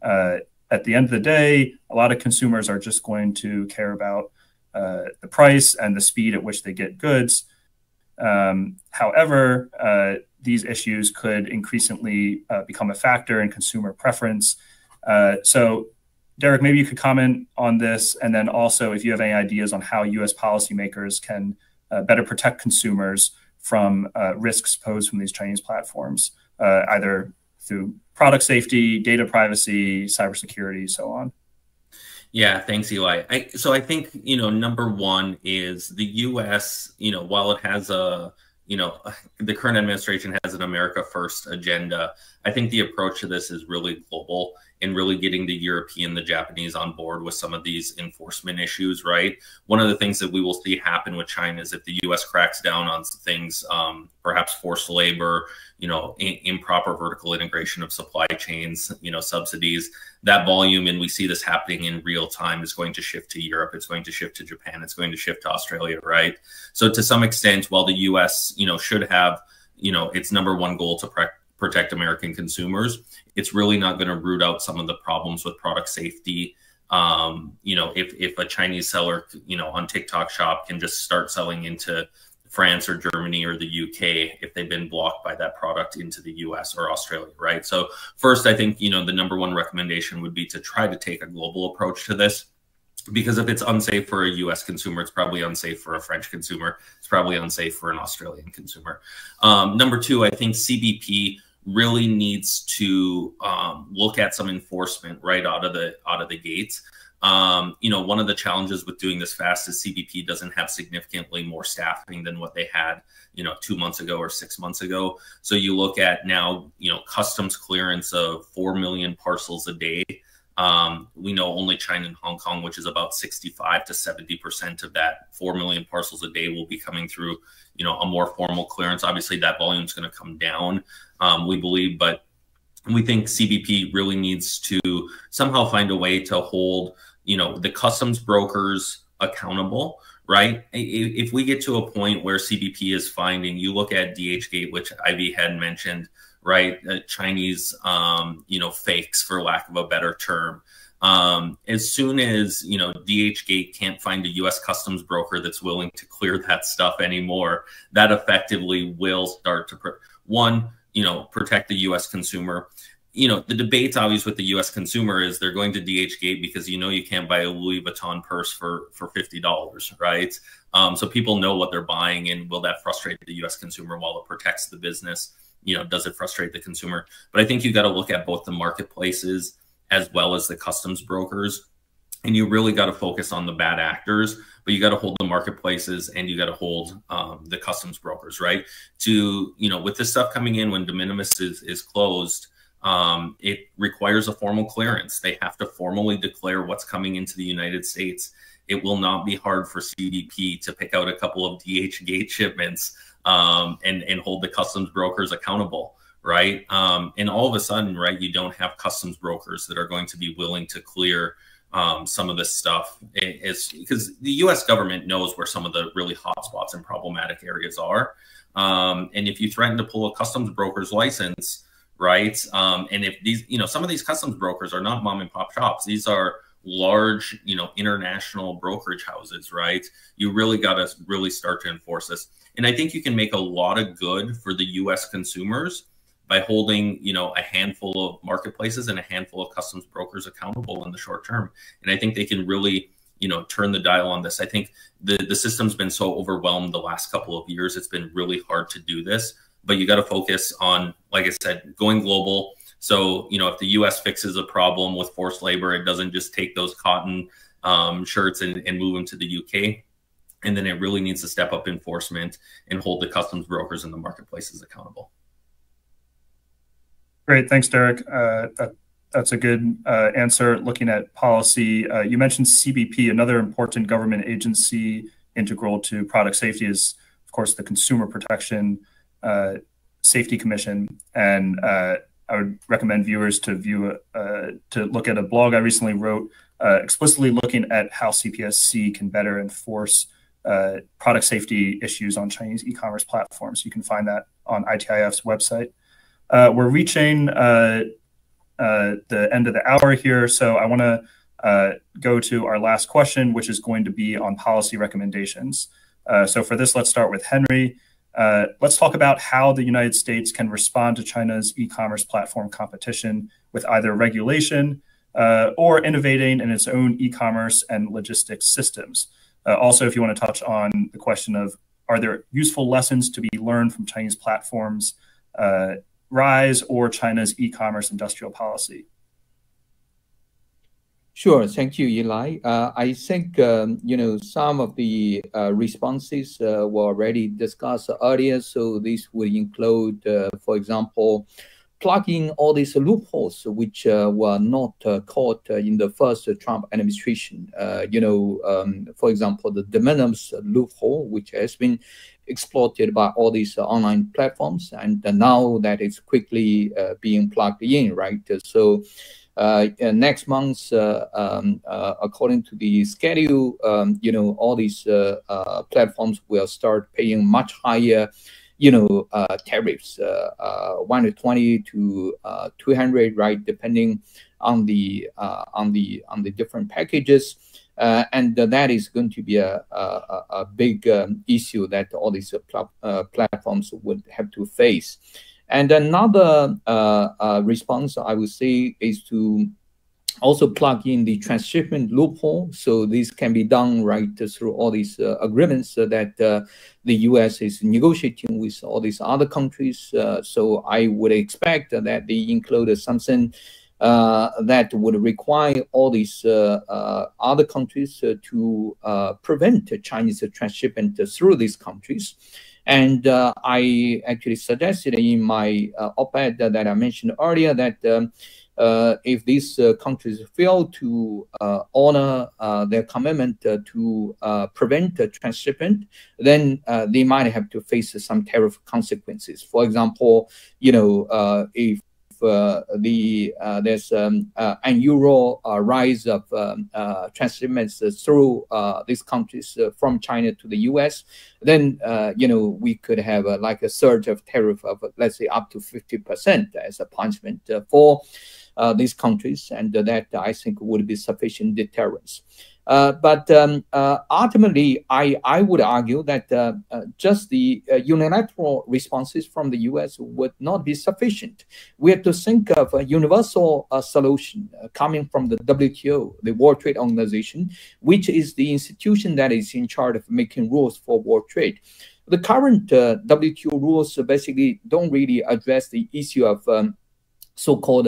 At the end of the day, a lot of consumers are just going to care about the price and the speed at which they get goods. However, these issues could increasingly become a factor in consumer preference. So Derek, maybe you could comment on this, and then also if you have any ideas on how US policymakers can better protect consumers from risks posed from these Chinese platforms, either through product safety, data privacy, cybersecurity, so on. Yeah, thanks, Eli. So I think, you know, number one is the U.S., you know, while it has a, you know, the current administration has an America First agenda, I think the approach to this is really global and really getting the European, the Japanese on board with some of these enforcement issues, right? One of the things that we will see happen with China is if the U.S. cracks down on things, perhaps forced labor, you know, improper vertical integration of supply chains, you know, subsidies, that volume, and we see this happening in real time, is going to shift to Europe. It's going to shift to Japan. It's going to shift to Australia, right? So to some extent, while the U.S., you know, should have, you know, its number one goal to protect American consumers, it's really not going to root out some of the problems with product safety. You know, if a Chinese seller, you know, on TikTok Shop can just start selling into France or Germany or the UK if they've been blocked by that product into the US or Australia, right? So first, I think, you know, the number one recommendation would be to try to take a global approach to this, because if it's unsafe for a US consumer, it's probably unsafe for a French consumer. It's probably unsafe for an Australian consumer. Number two, I think CBP really needs to look at some enforcement right out of the gates. One of the challenges with doing this fast is CBP doesn't have significantly more staffing than what they had, 2 months ago or 6 months ago. So you look at now, customs clearance of 4 million parcels a day. We know only China and Hong Kong, which is about 65 to 70% of that 4 million parcels a day, will be coming through, a more formal clearance. Obviously, that volume is going to come down, we believe, but we think CBP really needs to somehow find a way to hold, the customs brokers accountable, right? If we get to a point where CBP is finding, you look at DHgate, which Ivy had mentioned, right? Chinese, fakes, for lack of a better term. As soon as, DHgate can't find a U.S. customs broker that's willing to clear that stuff anymore, that effectively will start to, protect the U.S. consumer. The debates obvious with the U.S. consumer is they're going to DHgate because, you can't buy a Louis Vuitton purse for $50, right? So people know what they're buying, and will that frustrate the U.S. consumer while it protects the business? Does it frustrate the consumer? But I think you got to look at both the marketplaces as well as the customs brokers. And you really got to focus on the bad actors, but you got to hold the marketplaces and you got to hold the customs brokers, right? With this stuff coming in when de minimis is closed, it requires a formal clearance. They have to formally declare what's coming into the United States. It will not be hard for CBP to pick out a couple of DHgate shipments and hold the customs brokers accountable, right? And all of a sudden, right, you don't have customs brokers that are going to be willing to clear some of this stuff. It's because the U.S. government knows where some of the really hot spots and problematic areas are. And if you threaten to pull a customs broker's license, right, and if these, some of these customs brokers are not mom and pop shops, these are large, international brokerage houses, right? You really got to really start to enforce this. And I think you can make a lot of good for the U.S. consumers by holding, a handful of marketplaces and a handful of customs brokers accountable in the short term. And I think they can really, turn the dial on this. I think the system's been so overwhelmed the last couple of years. It's been really hard to do this, but you got to focus on, like I said, going global. So, if the U.S. fixes a problem with forced labor, it doesn't just take those cotton shirts and move them to the UK. And then it really needs to step up enforcement and hold the customs brokers and the marketplaces accountable. Great. Thanks, Derek. That's a good answer. Looking at policy, you mentioned CBP, another important government agency integral to product safety is, of course, the Consumer Protection Safety Commission. And I would recommend viewers to look at a blog I recently wrote explicitly looking at how CPSC can better enforce product safety issues on Chinese e-commerce platforms. You can find that on ITIF's website. We're reaching the end of the hour here, so I want to go to our last question, which is going to be on policy recommendations. So for this, let's start with Henry. Let's talk about how the United States can respond to China's e-commerce platform competition with either regulation or innovating in its own e-commerce and logistics systems. Also, if you want to touch on the question of, are there useful lessons to be learned from Chinese platforms' rise or China's e-commerce industrial policy? Sure. Thank you, Eli. I think, some of the responses were already discussed earlier. So this would include, for example, plugging all these loopholes which were not caught in the first Trump administration. For example, the de minimis loophole, which has been exploited by all these online platforms, and now that it's quickly being plugged in, right? So next month, according to the schedule, all these platforms will start paying much higher tariffs, 120 to 200, right, depending on the different packages, and that is going to be a big issue that all these platforms would have to face. And another response I would say is to also plug in the transshipment loophole. So this can be done right through all these agreements that the U.S. is negotiating with all these other countries. So I would expect that they include something that would require all these other countries to prevent Chinese transshipment through these countries. And I actually suggested in my op-ed that I mentioned earlier that if these countries fail to honor their commitment to prevent transshipment, then they might have to face some tariff consequences. For example, if there's an unusual rise of transshipments through these countries from China to the U.S., then we could have like a surge of tariff of, let's say, up to 50% as a punishment for these countries, and that I think would be sufficient deterrence. But ultimately, I would argue that just the unilateral responses from the U.S. would not be sufficient. We have to think of a universal solution coming from the WTO, the World Trade Organization, which is the institution that is in charge of making rules for world trade. The current WTO rules basically don't really address the issue of so-called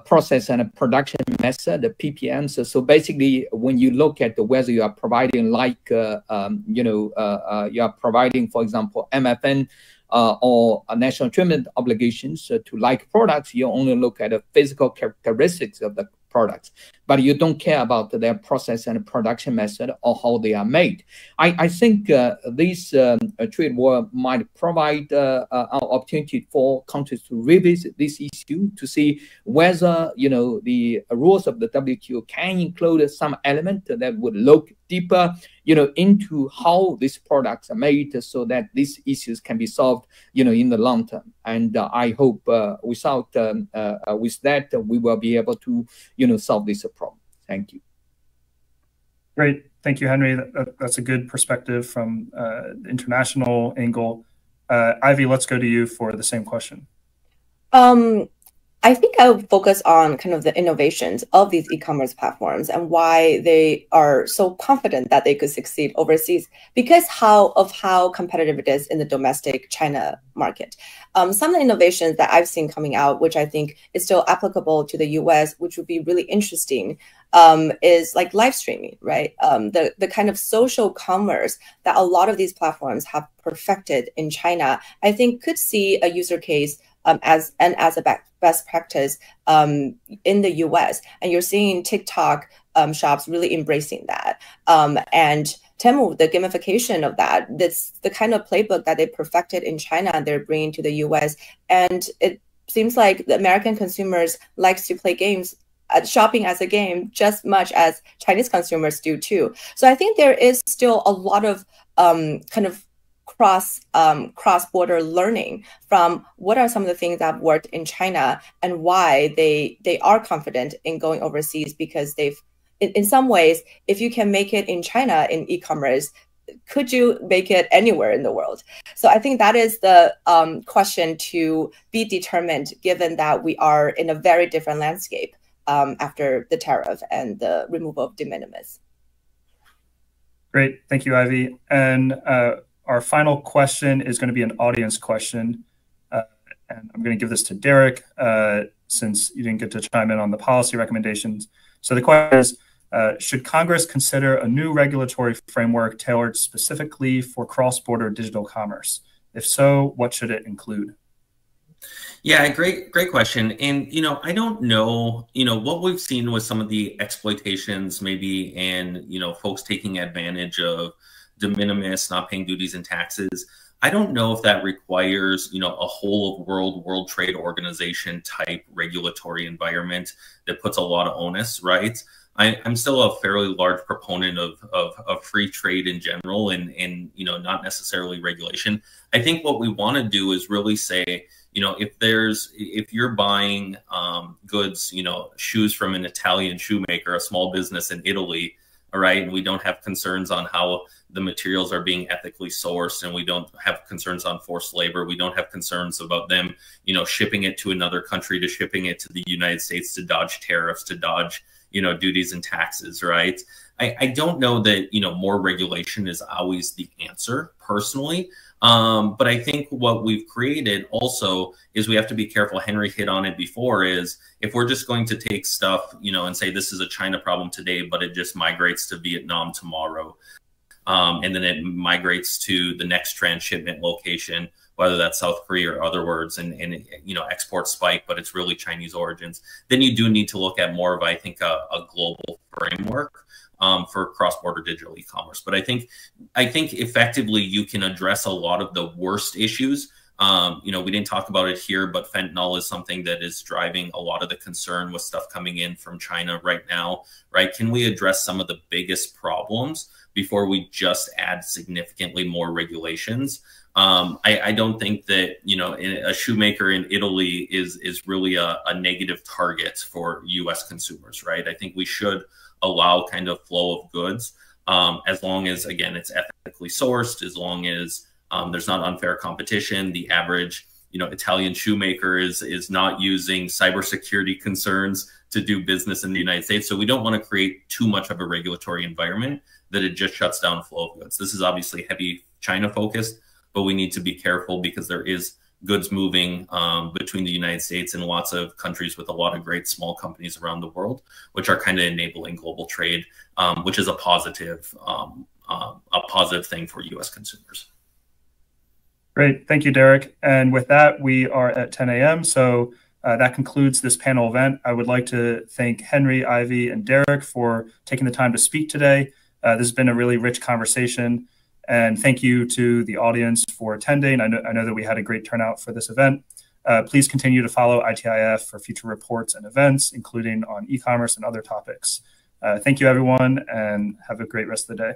process and a production method, the PPMs. So basically, when you look at whether you are providing like, you are providing, for example, MFN or national treatment obligations to like products, you only look at the physical characteristics of the products, but you don't care about their process and production method or how they are made. I think this trade war might provide an opportunity for countries to revisit this issue to see whether the rules of the WTO can include some element that would look deeper into how these products are made, so that these issues can be solved in the long term. And I hope with that we will be able to solve this problem. Thank you. Great. Thank you, Henry. That's a good perspective from the international angle. Ivy, let's go to you for the same question. I think I would focus on kind of the innovations of these e-commerce platforms and why they are so confident that they could succeed overseas because of how competitive it is in the domestic China market. Some of the innovations that I've seen coming out, which I think is still applicable to the US, which would be really interesting, is like live streaming, right? The kind of social commerce that a lot of these platforms have perfected in China, I think could see a user case as a best practice in the US. And you're seeing TikTok shops really embracing that. And Temu, the gamification of that, that's the kind of playbook that they perfected in China and they're bringing to the US. And it seems like the American consumers likes to play games, shopping as a game, just much as Chinese consumers do too. So I think there is still a lot of kind of cross-border learning from what are some of the things that have worked in China and why they are confident in going overseas, because they've, in some ways, if you can make it in China in e-commerce, could you make it anywhere in the world? So I think that is the question to be determined, given that we are in a very different landscape after the tariff and the removal of de minimis. Great. Thank you, Ivy. And our final question is going to be an audience question. And I'm going to give this to Derek since you didn't get to chime in on the policy recommendations. So the question is, should Congress consider a new regulatory framework tailored specifically for cross-border digital commerce? If so, what should it include? Yeah, great question. And, I don't know, what we've seen with some of the exploitations maybe and, folks taking advantage of de minimis, not paying duties and taxes. I don't know if that requires, a whole of World Trade Organization type regulatory environment that puts a lot of onus, right? I'm still a fairly large proponent of free trade in general and not necessarily regulation. I think what we want to do is really say, if you're buying goods, shoes from an Italian shoemaker, a small business in Italy, all right, and we don't have concerns on how the materials are being ethically sourced, and we don't have concerns on forced labor. We don't have concerns about them, shipping it to another country, to shipping it to the United States to dodge tariffs, to dodge, duties and taxes, right? I don't know that, more regulation is always the answer personally. But I think what we've created also is we have to be careful. Henry hit on it before, is if we're just going to take stuff, and say this is a China problem today, but it just migrates to Vietnam tomorrow. And then it migrates to the next transshipment location, whether that's South Korea or other words, and export spike, but it's really Chinese origins. Then you do need to look at more of, I think, a global framework for cross-border digital e-commerce. But I think effectively you can address a lot of the worst issues. We didn't talk about it here, but fentanyl is something that is driving a lot of the concern with stuff coming in from China right now, right? Can we address some of the biggest problems before we just add significantly more regulations? I don't think that, a shoemaker in Italy is really a negative target for US consumers, right? I think we should allow kind of flow of goods, as long as, again, it's ethically sourced, as long as there's not unfair competition. The average, Italian shoemaker is not using cybersecurity concerns to do business in the United States. So we don't want to create too much of a regulatory environment that it just shuts down flow of goods. This is obviously heavy China focused, but we need to be careful because there is goods moving between the United States and lots of countries with a lot of great small companies around the world, which are kind of enabling global trade, which is a positive thing for US consumers. Great. Thank you, Derek. And with that, we are at 10 a.m. So that concludes this panel event. I would like to thank Henry, Ivy, and Derek for taking the time to speak today. This has been a really rich conversation. And thank you to the audience for attending. I know that we had a great turnout for this event. Please continue to follow ITIF for future reports and events, including on e-commerce and other topics. Thank you, everyone, and have a great rest of the day.